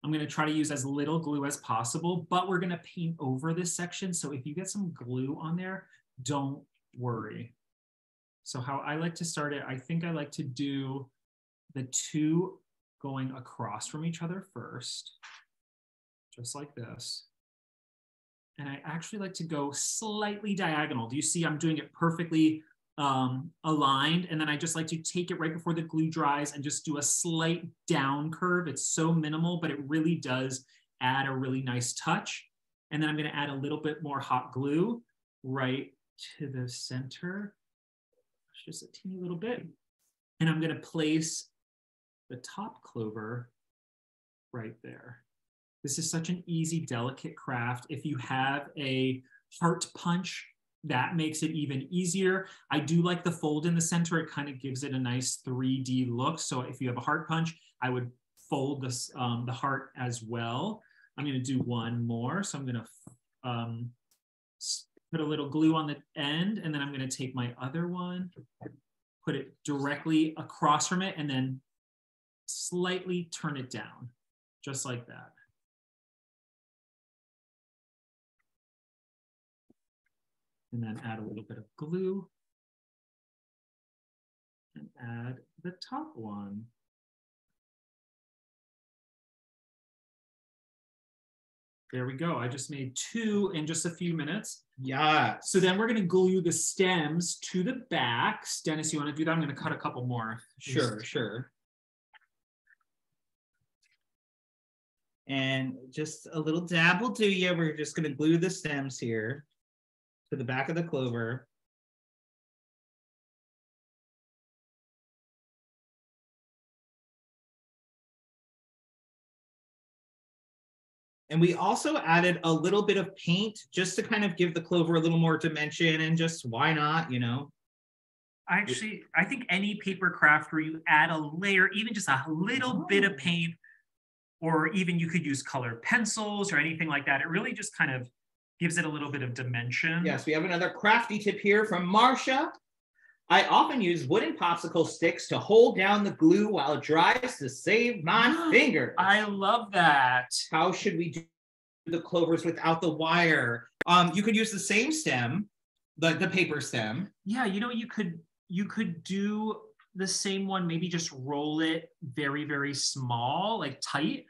I'm going to try to use as little glue as possible, but we're going to paint over this section. So if you get some glue on there, don't worry. So how I like to start it, I think I like to do the 2 going across from each other first, just like this. And I actually like to go slightly diagonal. Do you see I'm doing it perfectly aligned? And then I just like to take it right before the glue dries and just do a slight down curve. It's so minimal, but it really does add a really nice touch. And then I'm going to add a little bit more hot glue right to the center, just a teeny little bit. And I'm going to place the top clover right there. This is such an easy, delicate craft. If you have a heart punch, that makes it even easier. I do like the fold in the center. It kind of gives it a nice 3D look. So if you have a heart punch, I would fold this, the heart as well. I'm going to do one more. So I'm going to put a little glue on the end, and then I'm going to take my other one, put it directly across from it, and then slightly turn it down, just like that. And then add a little bit of glue and add the top one. There we go. I just made 2 in just a few minutes. Yeah. So then we're going to glue the stems to the backs. Dennis, you want to do that? I'm going to cut a couple more. Sure, sure. And just a little dab will do you. We're just going to glue the stems here to the back of the clover. And we also added a little bit of paint just to kind of give the clover a little more dimension, and just why not, you know? I think any paper craft where you add a layer, even just a little bit of paint, or even you could use colored pencils or anything like that. It really just kind of gives it a little bit of dimension. Yes, we have another crafty tip here from Marcia. I often use wooden popsicle sticks to hold down the glue while it dries to save my fingers. I love that. How should we do the clovers without the wire? You could use the same stem, the paper stem. Yeah, you know, you could do the same one, maybe just roll it very, very small, like tight.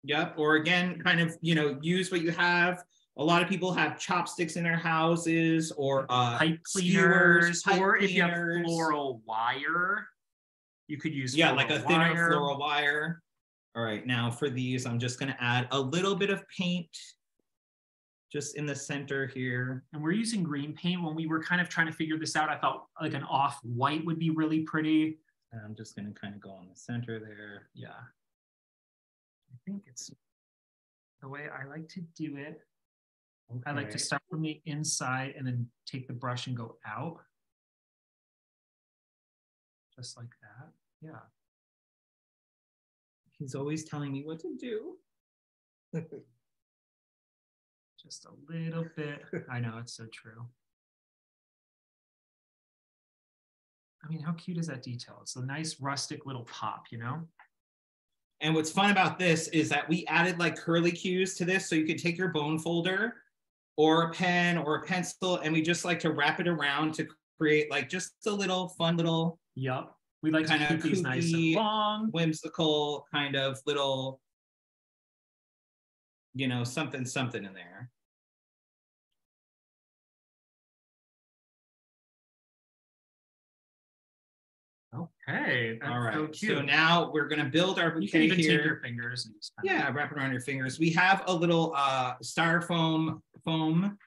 Yep, or again, kind of, you know, use what you have. A lot of people have chopsticks in their houses, or pipe cleaners, or if you have floral wire, you could use like a thinner floral wire. All right, now for these, I'm just going to add a little bit of paint just in the center here. And we're using green paint. When we were kind of trying to figure this out, I felt like an off-white would be really pretty. And I'm just going to kind of go on the center there. Yeah. I think it's the way I like to do it. Okay. I like to start from the inside and then take the brush and go out. Just like that. Yeah. He's always telling me what to do. Just a little bit. I know, it's so true. I mean, how cute is that detail? It's a nice rustic little pop, you know? And what's fun about this is that we added like curly cues to this, so you can take your bone folder or a pen or a pencil, and we just like to wrap it around to create like just a little fun little. Yep. We like to keep these nice and long, whimsical kind of little, you know, something in there. Okay. All right. So cute. So now we're going to build our bouquet. You can even here. take your fingers. And just yeah, wrap it around your fingers. We have a little styrofoam foam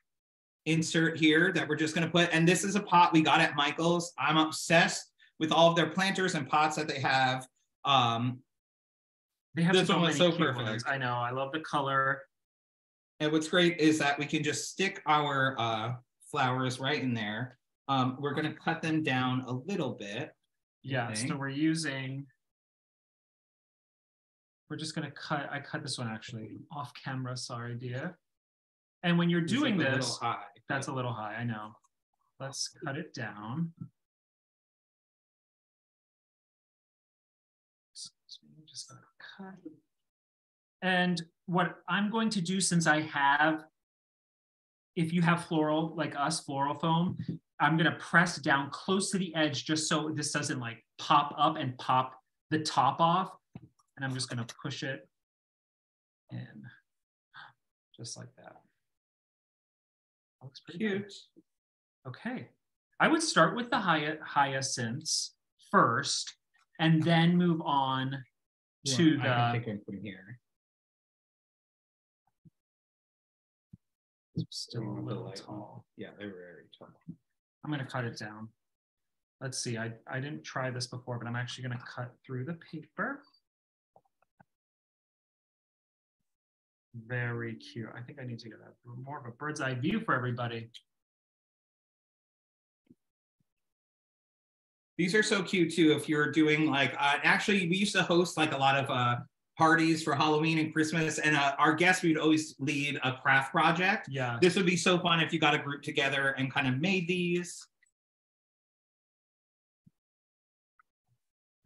insert here that we're just going to put. And this is a pot we got at Michael's. I'm obsessed with all of their planters and pots that they have. They have this one was so perfect. Ones. I know. I love the color. And what's great is that we can just stick our flowers right in there. We're going to cut them down a little bit. Yeah, so we're just gonna cut, I cut this one actually off camera, sorry dear. And when you're doing this, that's a little high, I know. Let's cut it down. Excuse me, just gonna cut. And what I'm going to do, since I have, if you have floral, like us, floral foam, I'm gonna press down close to the edge just so this doesn't like pop up and pop the top off. And I'm just gonna push it in, just like that. Looks pretty cute. Okay, I would start with the hyacinths first, and then move on to the. I can take one from here. Still a little tall. Yeah, they're very tall. I'm gonna cut it down. Let's see, I didn't try this before, but I'm actually gonna cut through the paper. Very cute. I think I need to get more of a bird's eye view for everybody. These are so cute too. If you're doing like, actually we used to host like a lot of parties for Halloween and Christmas, and our guests would always lead a craft project. Yeah. This would be so fun if you got a group together and kind of made these.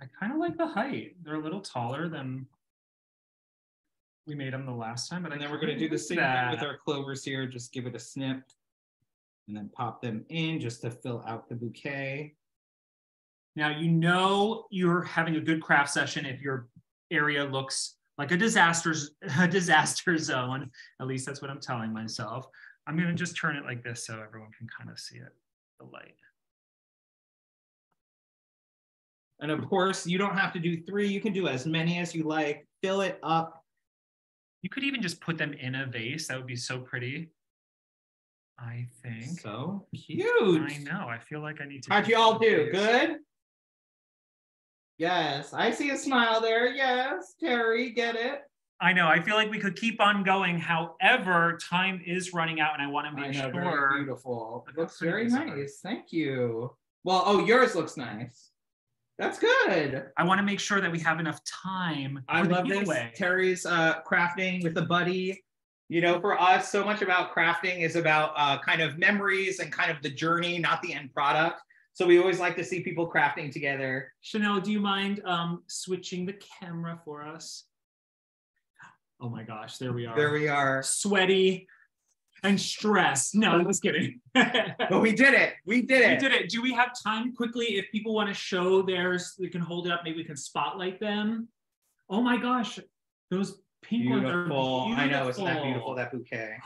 I kind of like the height. They're a little taller than we made them the last time, but and then we're going to do the same thing with our clovers here. Just give it a snip and then pop them in just to fill out the bouquet. Now, you know you're having a good craft session if your area looks like a disaster zone. At least that's what I'm telling myself. I'm going to just turn it like this so everyone can kind of see it, the light. And of course, you don't have to do 3. You can do as many as you like. Fill it up. You could even just put them in a vase. That would be so pretty, I think. So cute. I know. I feel like I need to. How'd you all do? Good? Yes. I see a smile there. Yes. Terry, get it? I know. I feel like we could keep on going. However, time is running out and I want to make sure. Very beautiful. It looks very nice. Thank you. Well, oh, yours looks nice. That's good. I want to make sure that we have enough time. I love this. Terry's crafting with a buddy. You know, for us, so much about crafting is about kind of memories and kind of the journey, not the end product. So we always like to see people crafting together. Chanel, do you mind switching the camera for us? Oh my gosh, there we are. There we are. Sweaty and stressed. No, I'm just kidding. But we did it. We did it. We did it. Do we have time quickly? If people want to show theirs, we can hold it up. Maybe we can spotlight them. Oh my gosh, those pink ones are beautiful. I know, isn't that beautiful, that bouquet?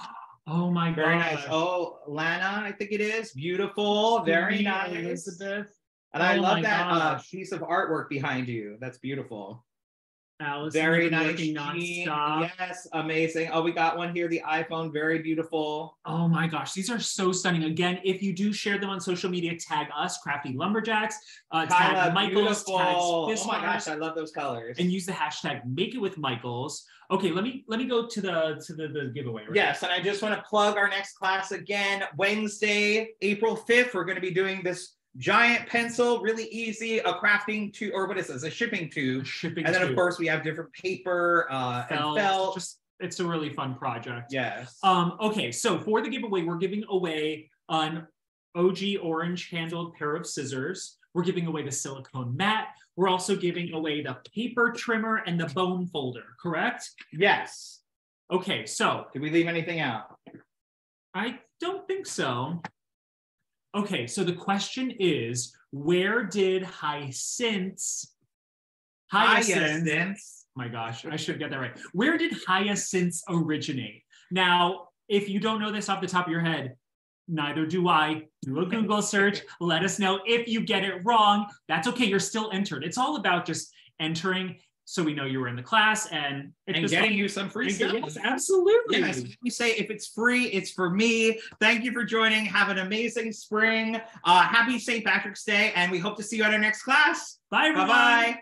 Oh my god. Very nice. Oh, Lana, I think it is. Beautiful. Very nice. Elizabeth. And I love that piece of artwork behind you. That's beautiful. Allison, very nice. Nonstop. Yes, amazing. Oh, we got one here, the iPhone, very beautiful. Oh my gosh, these are so stunning. Again, if you do share them on social media, tag us, Crafty Lumberjacks, tag Michaels, tag Fiskars. Oh my gosh, I love those colors. And use the hashtag Make It With Michaels. Okay, let me go to the giveaway. Right? Yes, and I just want to plug our next class again. Wednesday, April 5th, we're going to be doing this giant pencil, really easy, a crafting tube, or what is this? A shipping tube. And then of course we have different paper and felt. It's a really fun project. Yes. Okay, so for the giveaway, we're giving away an OG orange handled pair of scissors. We're giving away the silicone mat. We're also giving away the paper trimmer and the bone folder, correct? Yes. Okay, so. Did we leave anything out? I don't think so. Okay, so the question is, where did hyacinths, my gosh, I should get that right. Where did hyacinths originate? Now, if you don't know this off the top of your head, neither do I. Do a Google search. Let us know if you get it wrong. That's okay, you're still entered. It's all about just entering so we know you were in the class and getting you some free stuff. Yes, absolutely. Yes, we say if it's free, it's for me. Thank you for joining. Have an amazing spring. Happy St. Patrick's Day, and we hope to see you at our next class. Bye, everyone. Bye-bye.